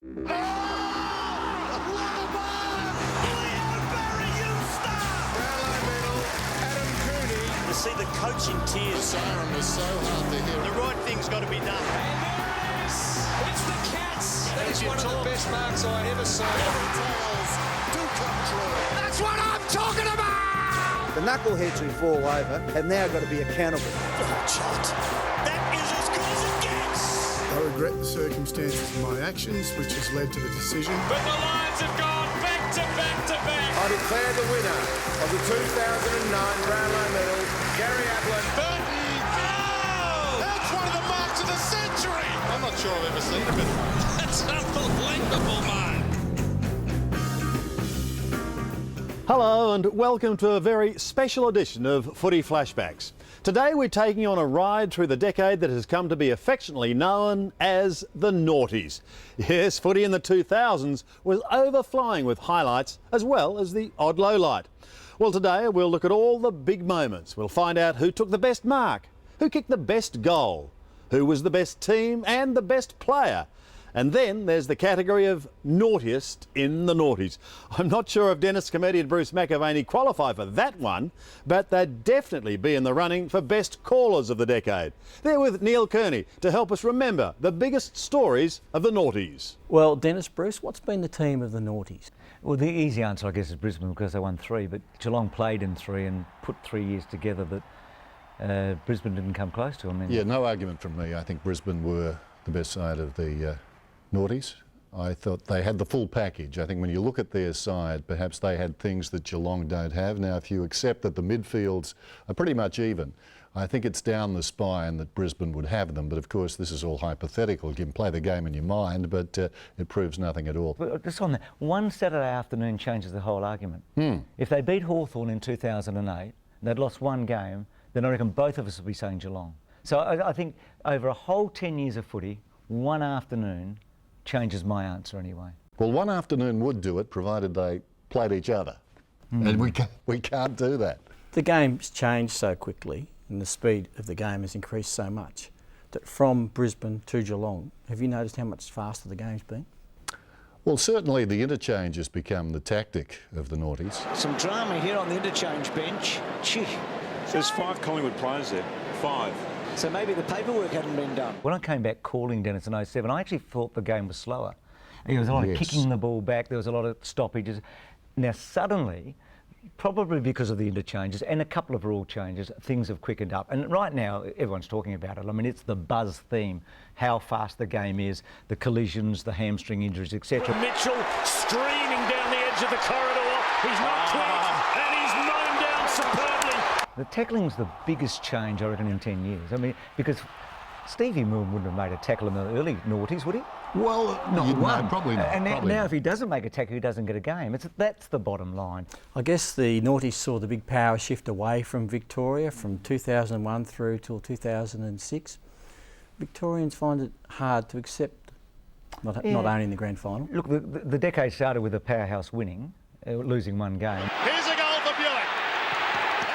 To see the coaching tears. The siren was so hard to hear. The right thing's got to be done. And there it is! It's the Cats! That is one of the best marks I ever saw. Fairy tales do come true. That's what I'm talking about! The knuckleheads who fall over have now got to be accountable. That is as good as it gets. I regret the circumstances of my actions, which has led to the decision. But the Lions have gone back to back to back. I declare the winner of the 2009 Brownlow medal, Carey Ablett. That's one of the marks of the century. I'm not sure I've ever seen a bit. That's unbelievable, mate. Hello and welcome to a very special edition of Footy Flashbacks. Today we're taking on a ride through the decade that has come to be affectionately known as the Noughties. Yes, footy in the 2000s was overflowing with highlights as well as the odd lowlight. Well, today we'll look at all the big moments. We'll find out who took the best mark, who kicked the best goal, who was the best team and the best player. And then there's the category of naughtiest in the noughties. I'm not sure if Dennis Cometti and Bruce McAvaney qualify for that one, but they'd definitely be in the running for best callers of the decade. They're with Neil Kearney to help us remember the biggest stories of the noughties. Well, Dennis, Bruce, what's been the team of the noughties? Well, the easy answer, I guess, is Brisbane because they won 3, but Geelong played in 3 and put 3 years together that Brisbane didn't come close to. I mean, yeah, no argument from me. I think Brisbane were the best side of the Noughties. I thought they had the full package. I think when you look at their side, perhaps they had things that Geelong don't have. Now, if you accept that the midfields are pretty much even, I think it's down the spine that Brisbane would have them. But of course, this is all hypothetical. You can play the game in your mind, but it proves nothing at all. But just on that, one Saturday afternoon changes the whole argument. If they beat Hawthorn in 2008, they'd lost one game, then I reckon both of us would be saying Geelong. So I think over a whole 10 years of footy, one afternoon changes my answer anyway. Well, one afternoon would do it, provided they played each other. And we can't do that. The game's changed so quickly and the speed of the game has increased so much that from Brisbane to Geelong, have you noticed how much faster the game's been? Well, certainly the interchange has become the tactic of the noughties. Some drama here on the interchange bench. Gee, there's 5 Collingwood players there. 5. So maybe the paperwork hadn't been done. When I came back calling Dennis in 07, I actually thought the game was slower. There was a lot of kicking the ball back, there was a lot of stoppages. Now suddenly, probably because of the interchanges and a couple of rule changes, things have quickened up. And right now, everyone's talking about it. I mean, it's the buzz theme, how fast the game is, the collisions, the hamstring injuries, etc. Mitchell streaming down the edge of the corridor. He's not caught and he's mown down superbly. The tackling's the biggest change, I reckon, in 10 years. I mean, because Stevie Moore wouldn't have made a tackle in the early noughties, would he? Well, not one. No, probably not. And probably now not. if he doesn't make a tackle, he doesn't get a game. That's the bottom line. I guess the noughties saw the big power shift away from Victoria from 2001 through till 2006. Victorians find it hard to accept not only in the grand final. Look, the decade started with a powerhouse winning, losing one game. Here's a goal for Buick.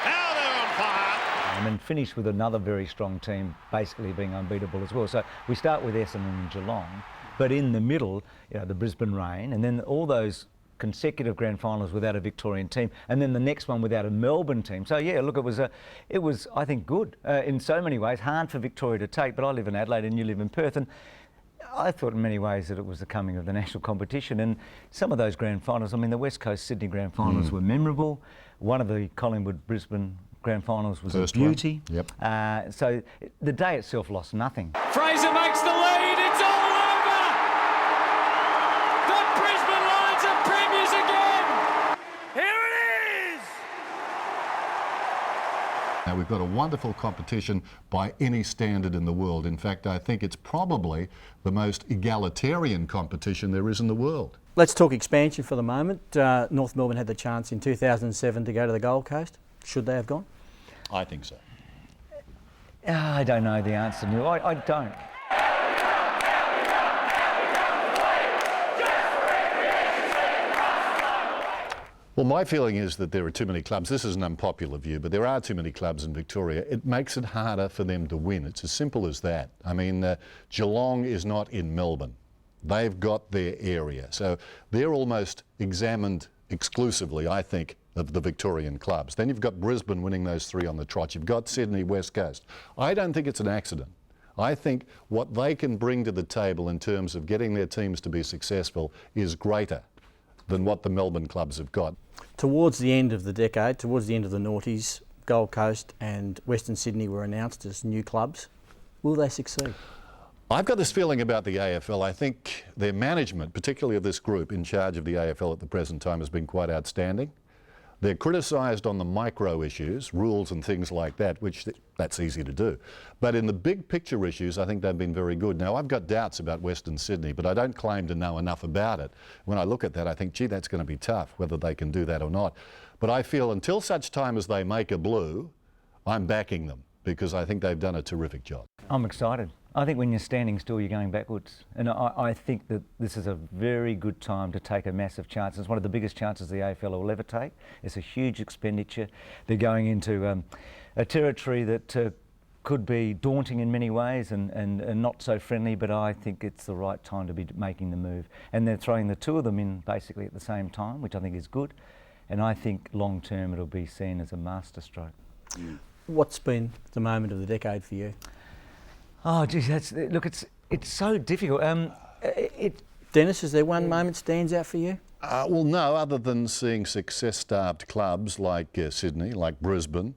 Now they're on fire. And then finished with another very strong team basically being unbeatable as well. So we start with Essendon and Geelong, but in the middle, you know, the Brisbane Rain, and then all those consecutive grand finals without a Victorian team, and then the next one without a Melbourne team. So yeah, look, it was I think good in so many ways. Hard for Victoria to take, but I live in Adelaide and you live in Perth, and I thought in many ways that it was the coming of the national competition. And some of those grand finals, I mean, the West Coast Sydney grand finals were memorable. One of the Collingwood-Brisbane grand finals was First a beauty. One. Yep. So the day itself lost nothing. Fraser makes the lead. It's all over. The Brisbane Lions are premiers again. Here it is. Now, we've got a wonderful competition by any standard in the world. In fact, I think it's probably the most egalitarian competition there is in the world. Let's talk expansion for the moment. North Melbourne had the chance in 2007 to go to the Gold Coast. Should they have gone? I think so. I don't know the answer, Neil. I don't. Well, my feeling is that there are too many clubs. This is an unpopular view, but there are too many clubs in Victoria. It makes it harder for them to win. It's as simple as that. I mean, Geelong is not in Melbourne. They've got their area. So they're almost examined exclusively, I think, of the Victorian clubs. Then you've got Brisbane winning those 3 on the trot. You've got Sydney, West Coast. I don't think it's an accident. I think what they can bring to the table in terms of getting their teams to be successful is greater than what the Melbourne clubs have got. Towards the end of the decade, towards the end of the noughties, Gold Coast and Western Sydney were announced as new clubs. Will they succeed? I've got this feeling about the AFL. I think their management, particularly of this group in charge of the AFL at the present time, has been quite outstanding. They're criticised on the micro issues, rules and things like that, which that's easy to do. But in the big picture issues, I think they've been very good. Now, I've got doubts about Western Sydney, but I don't claim to know enough about it. When I look at that, I think, gee, that's going to be tough, whether they can do that or not. But I feel until such time as they make a blue, I'm backing them, because I think they've done a terrific job. I'm excited. I think when you're standing still, you're going backwards. And I think that this is a very good time to take a massive chance. It's one of the biggest chances the AFL will ever take. It's a huge expenditure. They're going into a territory that could be daunting in many ways and not so friendly, but I think it's the right time to be making the move. And they're throwing the 2 of them in basically at the same time, which I think is good. And I think long term it'll be seen as a masterstroke. What's been the moment of the decade for you? Oh, geez, look, it's so difficult. Dennis, is there one moment stands out for you? Well, no, other than seeing success-starved clubs like Sydney, like Brisbane,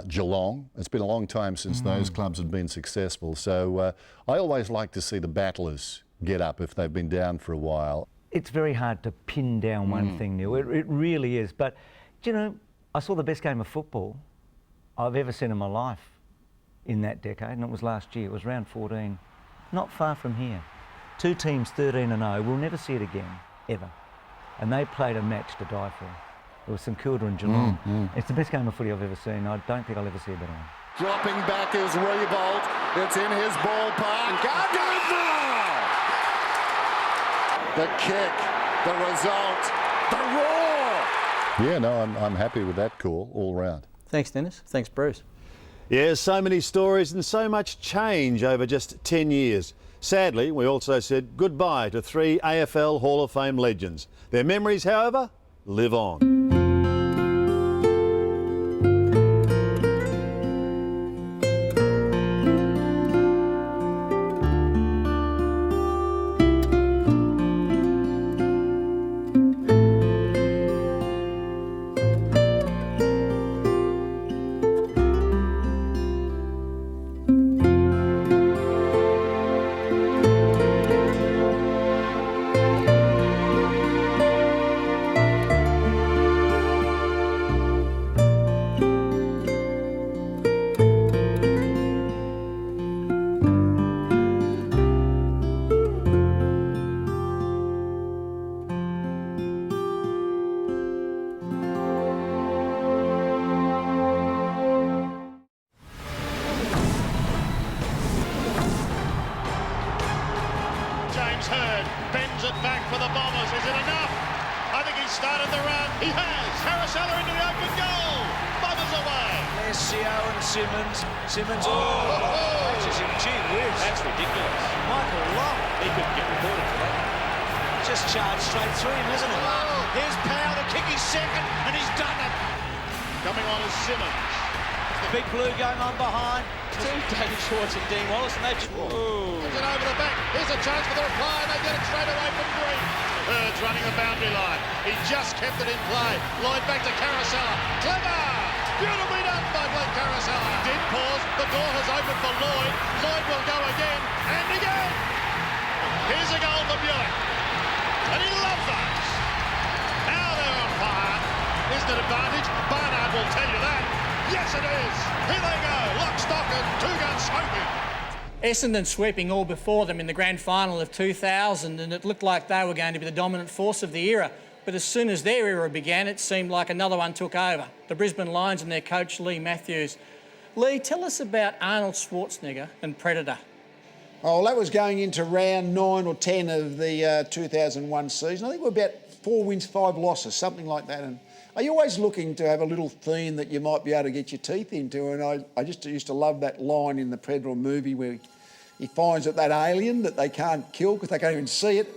Geelong. It's been a long time since those clubs have been successful. So I always like to see the battlers get up if they've been down for a while. It's very hard to pin down one thing, Neil. It really is. But, you know, I saw the best game of football I've ever seen in my life in that decade, and it was last year. It was round 14, not far from here. 2 teams 13-0. We'll never see it again, ever. And they played a match to die for. It was St Kilda and Geelong. It's the best game of footy I've ever seen. I don't think I'll ever see a better one. Dropping back is Revolt. It's in his ballpark. Gardner! The kick, the result, the roar! Yeah, no, I'm happy with that call all round. Thanks, Dennis. Thanks, Bruce. Yeah, so many stories and so much change over just 10 years. Sadly, we also said goodbye to 3 AFL Hall of Fame legends. Their memories, however, live on. Simmons, catches him, gee whiz. That's ridiculous. Michael Long. He couldn't get recorded for that. Just charged straight through him, isn't it? Here's Powell to kick his second, and he's done it. Coming on is Simmons. The big blue going on behind. David Schwartz and Dean Wallace, and they just... Puts it over the back. Here's a chance for the reply, and they get it straight away from Green. Bird's running the boundary line. He just kept it in play. Lloyd back to Carousel. Clever! Beautifully done by Blake Carousel. He did pause. The door has opened for Lloyd. Lloyd will go again and again. Here's a goal for Buick. And he loves those. Now they're on fire. Isn't it advantage? Barnard will tell you that. Yes, it is. Here they go. Lock, stock and 2-gun smoking. Essendon sweeping all before them in the grand final of 2000, and it looked like they were going to be the dominant force of the era. But as soon as their era began, it seemed like another one took over. The Brisbane Lions and their coach, Lee Matthews. Lee, tell us about Arnold Schwarzenegger and Predator. Oh, well, that was going into round 9 or 10 of the 2001 season. I think we're about 4 wins, 5 losses, something like that. And are you always looking to have a little theme that you might be able to get your teeth into? And I just used to love that line in the Predator movie where he finds that alien that they can't kill because they can't even see it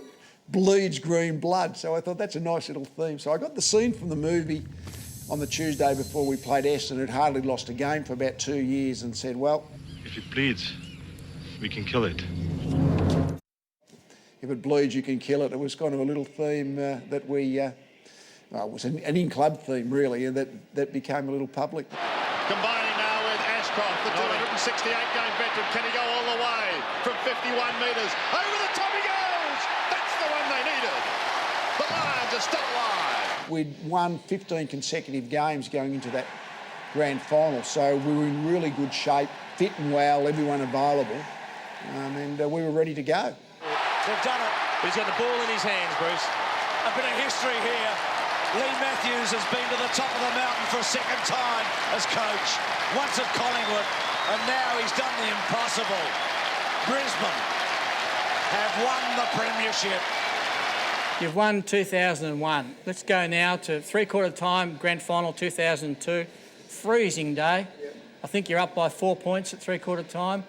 bleeds green blood. So I thought that's a nice little theme. So I got the scene from the movie on the Tuesday before we played Essendon, who'd hardly lost a game for about 2 years, and said, well, if it bleeds, we can kill it. If it bleeds, you can kill it. It was kind of a little theme that we, it was an in-club theme really, and that became a little public. Combining now with Ashcroft, the 268-game veteran. Can he go all the way from 51 metres? Over the top he goes! That's the one they needed. The Lions are still alive. We'd won 15 consecutive games going into that grand final, so we were in really good shape, fit and well, everyone available, and we were ready to go. They've done it. He's got the ball in his hands, Bruce. A bit of history here. Lee Matthews has been to the top of the mountain for a second time as coach. Once at Collingwood, and now he's done the impossible. Brisbane have won the premiership. You've won 2001. Let's go now to three-quarter time, grand final 2002. Freezing day. I think you're up by 4 points at three-quarter time.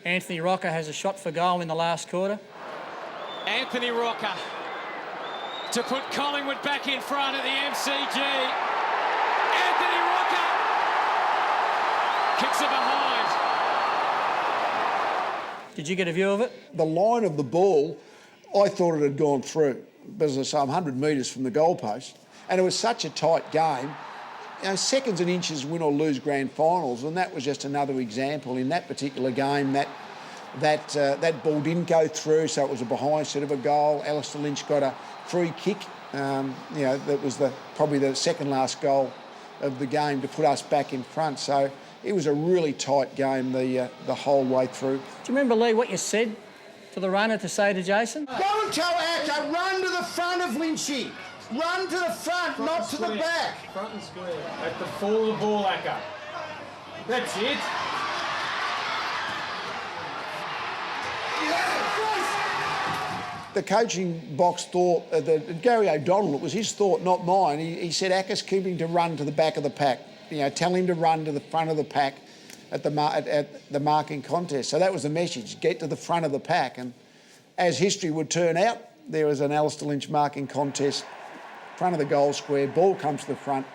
Anthony Rocker has a shot for goal in the last quarter. Anthony Rocker to put Collingwood back in front at the MCG. Anthony Rocker kicks it behind. Did you get a view of it? The line of the ball, I thought it had gone through. As I say, I'm 100 metres from the goalpost, and it was such a tight game. You know, seconds and inches win or lose grand finals, and that was just another example. In that particular game, that ball didn't go through, so it was a behind set of a goal. Alistair Lynch got a free kick. That was probably the second last goal of the game to put us back in front. So it was a really tight game the whole way through. Do you remember, Lee, what you said to the runner to say to Jason? Go and tell Acker, run to the front of Lynchy. Run to the front, not to the back. Front and square. At the fall of the ball, Acker. That's it. The coaching box thought, Gary O'Donnell, it was his thought, not mine. He said Acker's keeping to run to the back of the pack. You know, tell him to run to the front of the pack at the marking contest. So that was the message, get to the front of the pack. And as history would turn out, there was an Alistair Lynch marking contest, front of the goal square, ball comes to the front,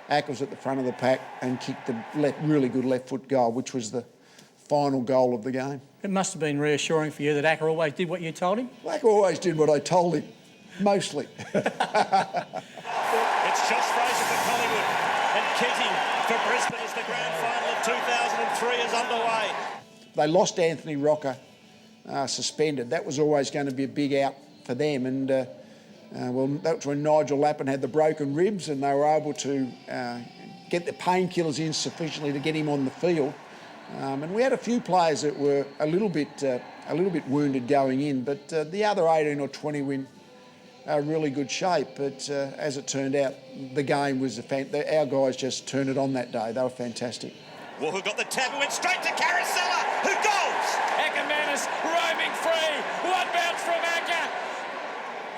Acker was at the front of the pack and kicked the really good left foot goal, which was the final goal of the game. It must have been reassuring for you that Acker always did what you told him? Acker always did what I told him, mostly. It's Josh Fraser for Collingwood and Keating for Brisbane as the grand final of 2003 is underway. They lost Anthony Rocker, suspended. That was always going to be a big out for them, and that was when Nigel Lappin had the broken ribs, and they were able to get the painkillers in sufficiently to get him on the field. And we had a few players that were a little bit wounded going in, but the other 18 or 20 were in really good shape. But as it turned out, the game was our guys just turned it on that day. They were fantastic. Well, who got the tap and went straight to Carousella, who goes? Akermanis roaming free. One bounce from Acker.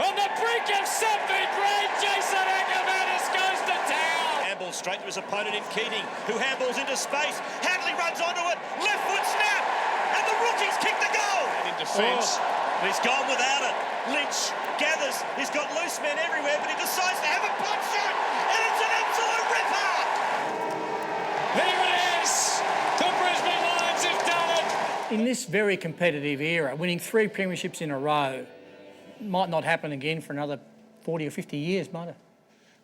On the brink of something great, Jason Akermanis goes to town. Handball straight to his opponent in Keating, who handballs into space. Hadley runs onto it, left foot snap, and the rookies kick the goal. And in defence, he's gone without it. Lynch gathers, he's got loose men everywhere, but he decides to have a pop shot, and it's an absolute ripper. Here it is. The Brisbane Lions have done it. In this very competitive era, winning 3 premierships in a row might not happen again for another 40 or 50 years, might it?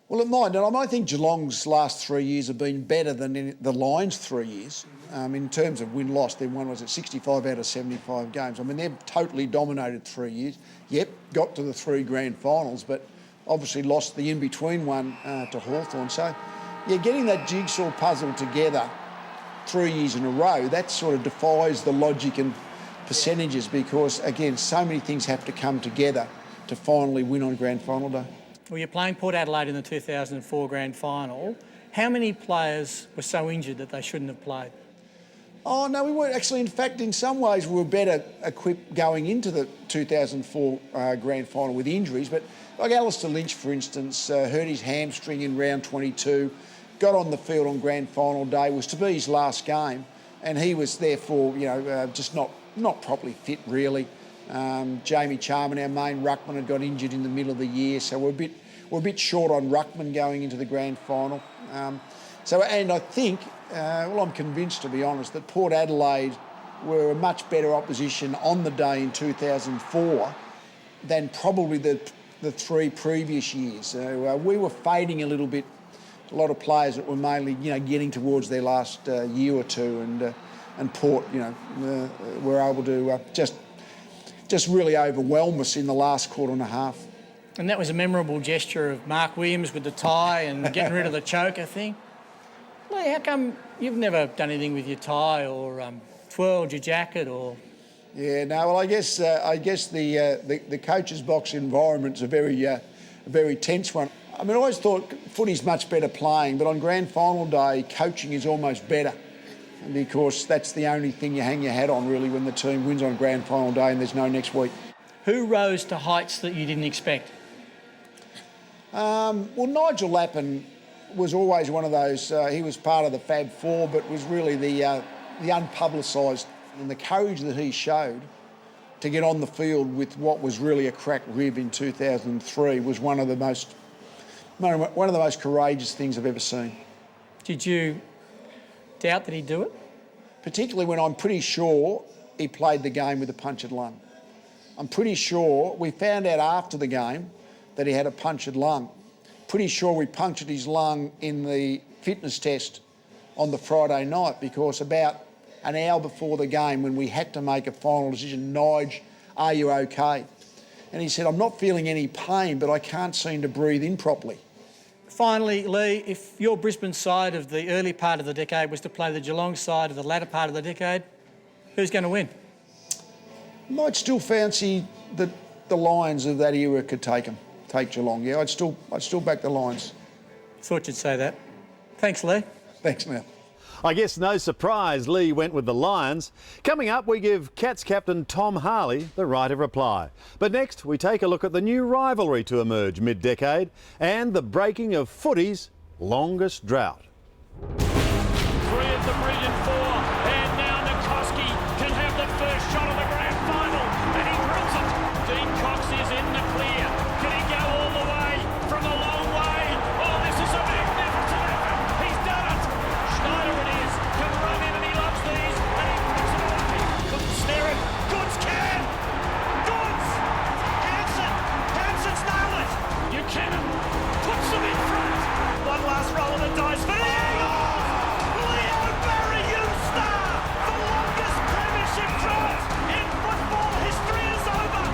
Well, it might, and I think Geelong's last 3 years have been better than the Lions' 3 years. In terms of win-loss, their one was at 65 out of 75 games. I mean, they've totally dominated 3 years. Yep, got to the 3 grand finals, but obviously lost the in-between one to Hawthorn. So, yeah, getting that jigsaw puzzle together 3 years in a row, that sort of defies the logic and percentages because, again, so many things have to come together to finally win on grand final day. Well, you're playing Port Adelaide in the 2004 grand final. How many players were so injured that they shouldn't have played? Oh, no, we weren't. Actually, in fact, in some ways, we were better equipped going into the 2004 grand final with injuries. But like Alistair Lynch, for instance, hurt his hamstring in round 22, got on the field on grand final day, was to be his last game, and he was therefore, just not not properly fit really. Jamie Charman, our main ruckman, had got injured in the middle of the year, so we're a bit short on ruckman going into the grand final. And I think, I'm convinced, to be honest, that Port Adelaide were a much better opposition on the day in 2004 than probably the 3 previous years. So we were fading a little bit. A lot of players that were mainly, getting towards their last year or two, and Port, were able to just really overwhelm us in the last quarter and a half. And that was a memorable gesture of Mark Williams with the tie and getting rid of the choker thing. Lee, how come you've never done anything with your tie or twirled your jacket or? Yeah, no. Well, I guess the coach's box environment's a very tense one. I mean, I always thought footy's much better playing, but on grand final day, coaching is almost better, because that's the only thing you hang your hat on really when the team wins on grand final day and there's no next week. Who rose to heights that you didn't expect? Well, Nigel Lappin was always one of those. He was part of the Fab Four, but was really the unpublicised, and the courage that he showed to get on the field with what was really a cracked rib in 2003 was one of the most courageous things I've ever seen. Did you doubt that he'd do it? Particularly when I'm pretty sure he played the game with a punctured lung. I'm pretty sure we found out after the game that he had a punctured lung. Pretty sure we punctured his lung in the fitness test on the Friday night, because about an hour before the game, when we had to make a final decision, Nige, are you okay? And he said, I'm not feeling any pain, but I can't seem to breathe in properly. Finally, Lee, if your Brisbane side of the early part of the decade was to play the Geelong side of the latter part of the decade, who's going to win? Might still fancy that the Lions of that era could take Geelong. Yeah, I'd still back the Lions. Thought you'd say that. Thanks, Lee. Thanks, Mel. I guess no surprise Lee went with the Lions. Coming up, we give Cats captain Tom Harley the right of reply. But next, we take a look at the new rivalry to emerge mid-decade and the breaking of footy's longest drought. 3 of the brilliant 4, and now Noughties can have the first shot of the grand final, and he drills it. Dean Cox is in the clear. Can he go all the way from a long way? Oh, this is a magnificent effort. He's done it. Schneider it is. Can run in, and he loves these, and he puts it away. Couldn't snare it. Goods can. Goods. Hansen's nailed it. Buchanan puts them in front. One last roll of the dice for the Eagles. The longest premiership drought in football history is over.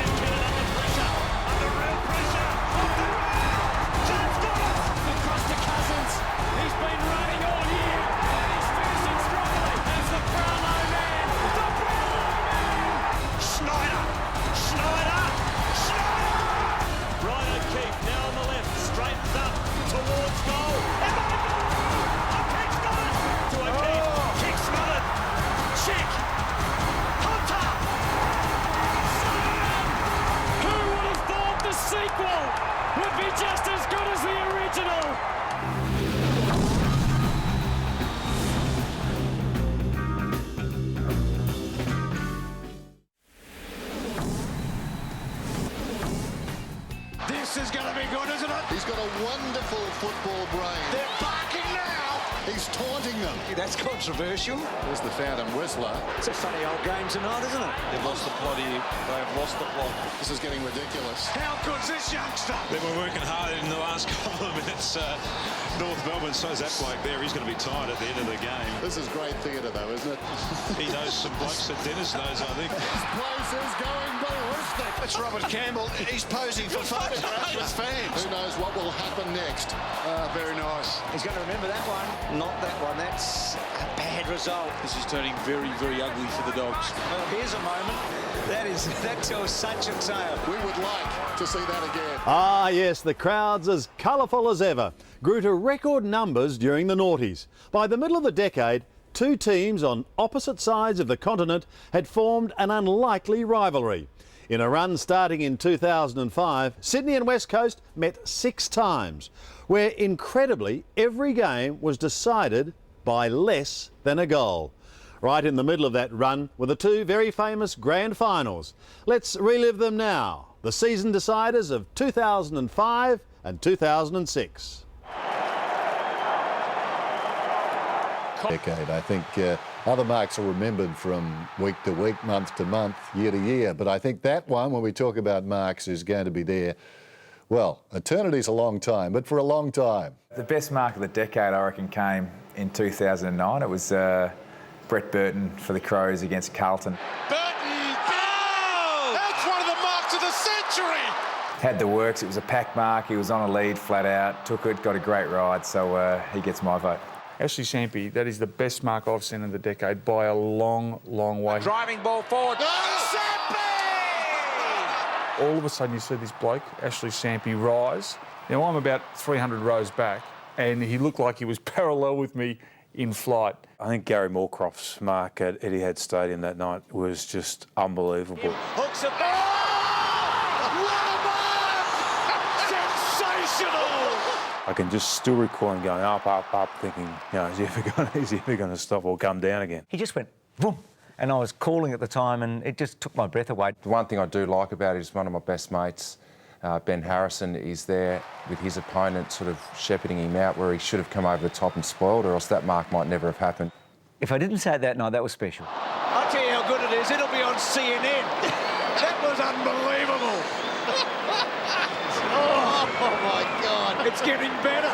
Buchanan under pressure, under real pressure, off the rail. Chance got it. Across to Cousins. He's been running all year, and he's finishing strongly. There's the Brownlow man. The Brownlow man. Schneider. Ryan O'Keefe now on the left, straightens up towards goal. And by goal. O'Keefe's got it. To O'Keefe. Kick smothered. Chick. Hunter. Who would have thought the sequel would be just as good as the original? This is going to be good, isn't it? He's got a wonderful football brain. They're barking now. He's taunting them. That's controversial. There's the Fountain Whistler. It's a funny old game tonight, isn't it? They've lost the plot here. They have lost the plot. This is getting ridiculous. How good's this youngster? They were working hard in the last couple of minutes. North Melbourne, so's that bloke there. He's going to be tired at the end of the game. This is great theatre, though, isn't it? He knows some blokes that Dennis knows, I think. This place is going ballistic. It's Robert Campbell. He's posing for photographs with fans. Who knows what will happen next? Very nice. He's going to remember that one. Not that one. That's a bad result. This is turning very, very ugly for the Dogs. Well, here's a moment. That tells such a tale. We would like to see that again. Ah, yes, the crowds as colourful as ever grew to record numbers during the Noughties. By the middle of the decade, 2 teams on opposite sides of the continent had formed an unlikely rivalry. In a run starting in 2005, Sydney and West Coast met 6 times, where incredibly every game was decided by less than a goal. Right in the middle of that run were the two very famous grand finals. Let's relive them now. The season deciders of 2005 and 2006. Decade. I think other marks are remembered from week to week, month to month, year to year. But I think that one, when we talk about marks, is going to be there. Well, eternity's a long time, but for a long time. The best mark of the decade, I reckon, came in 2009. It was Brett Burton for the Crows against Carlton. Burton! Oh! That's one of the marks of the century! Had the works. It was a pack mark. He was on a lead flat out, took it, got a great ride, so he gets my vote. Ashley Sampi, that is the best mark I've seen in the decade by a long, long way. Driving ball forward. All of a sudden you see this bloke, Ashley Sampi, rise. Now I'm about 300 rows back and he looked like he was parallel with me in flight. I think Gary Moorcroft's mark at Etihad Stadium that night was just unbelievable. Hooks it back. Sensational! I can just still recall him going up, thinking, you know, is he ever going to stop or come down again? He just went, boom. And I was calling at the time and it just took my breath away. The one thing I do like about it is one of my best mates, Ben Harrison, is there with his opponent sort of shepherding him out where he should have come over the top and spoiled, or else that mark might never have happened. If I didn't say it that night, that was special. I'll tell you how good it is. It'll be on CNN. That was unbelievable. Oh, my God. It's getting better.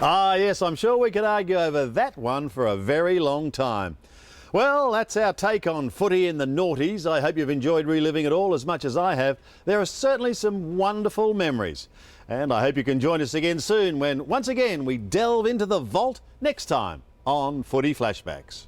Ah, yes, I'm sure we could argue over that one for a very long time. Well, that's our take on footy in the noughties. I hope you've enjoyed reliving it all as much as I have. There are certainly some wonderful memories. And I hope you can join us again soon when, once again, we delve into the vault next time on Footy Flashbacks.